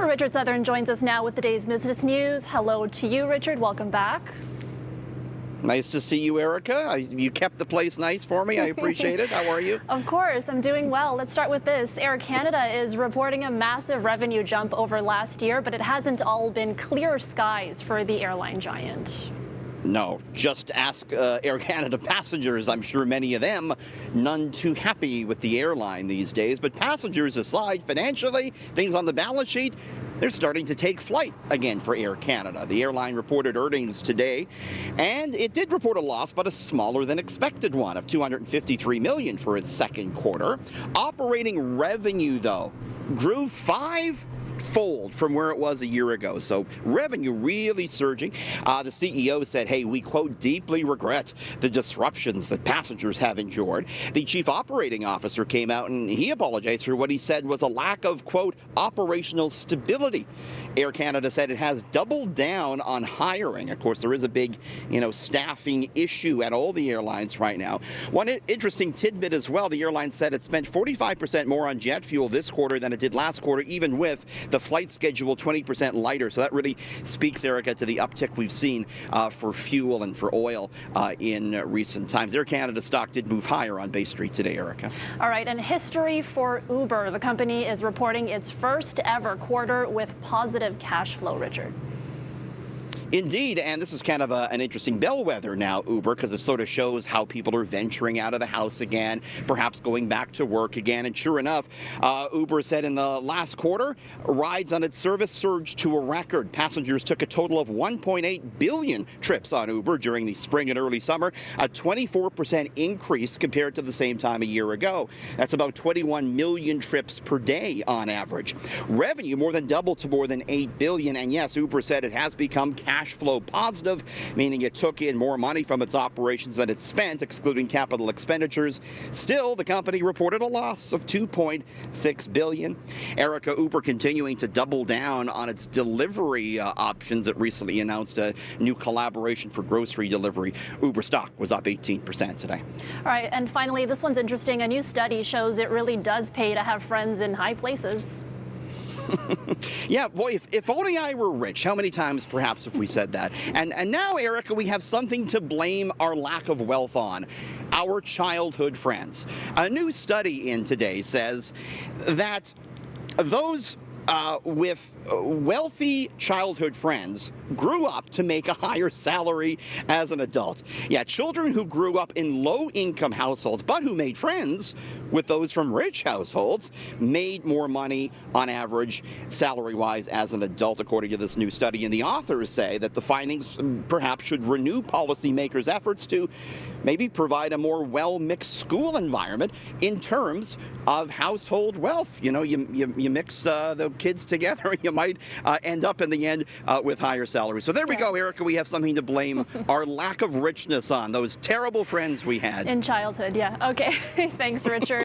Richard Southern joins us now with the day's business news. Hello to you, Richard. Welcome back. Nice to see you, Erica. You kept the place nice for me. I appreciate it. How are you? Of course, I'm doing well. Let's start with this. Air Canada is reporting a massive revenue jump over last year, but it hasn't all been clear skies for the airline giant. No, just ask Air Canada passengers. I'm sure many of them none too happy with the airline these days. But passengers aside, financially, things on the balance sheet, they're starting to take flight again for Air Canada. The airline reported earnings today, and it did report a loss, but a smaller than expected one of $253 million for its second quarter. Operating revenue, though, grew five-fold from where it was a year ago. So revenue really surging. The CEO said, hey, we, quote, deeply regret the disruptions that passengers have endured. The chief operating officer came out and he apologized for what he said was a lack of, quote, operational stability. Air Canada said it has doubled down on hiring. Of course, there is a big, staffing issue at all the airlines right now. One interesting tidbit as well, the airline said it spent 45% more on jet fuel this quarter than it did last quarter, even with the flight schedule 20% lighter. So that really speaks, Erica, to the uptick we've seen for fuel and for oil in recent times. Air Canada stock did move higher on Bay Street today, Erica. All right, and history for Uber. The company is reporting its first ever quarter with positive cash flow, Richard. Indeed, and this is kind of an interesting bellwether now, Uber, because it sort of shows how people are venturing out of the house again, perhaps going back to work again. And sure enough, Uber said in the last quarter, rides on its service surged to a record. Passengers took a total of 1.8 billion trips on Uber during the spring and early summer, a 24% increase compared to the same time a year ago. That's about 21 million trips per day on average. Revenue more than doubled to more than 8 billion. And yes, Uber said it has become cash flow positive, meaning it took in more money from its operations than it spent, excluding capital expenditures. Still, the company reported a loss of $2.6 billion. Erica, Uber continuing to double down on its delivery options. It recently announced a new collaboration for grocery delivery. Uber stock was up 18% today. All right, and finally, this one's interesting. A new study shows it really does pay to have friends in high places. Yeah, well, if only I were rich. How many times perhaps have we said that? And now, Erica, we have something to blame our lack of wealth on. Our childhood friends. A new study in today says that those with wealthy childhood friends grew up to make a higher salary as an adult. Yeah, children who grew up in low-income households but who made friends with those from rich households made more money on average salary-wise as an adult, according to this new study. And the authors say that the findings perhaps should renew policymakers' efforts to maybe provide a more well-mixed school environment in terms of household wealth. You mix the kids together, you might end up in the end with higher salaries. So there we go, Erica. We have something to blame our lack of richness on, those terrible friends we had. In childhood, yeah. Okay. Thanks, Richard.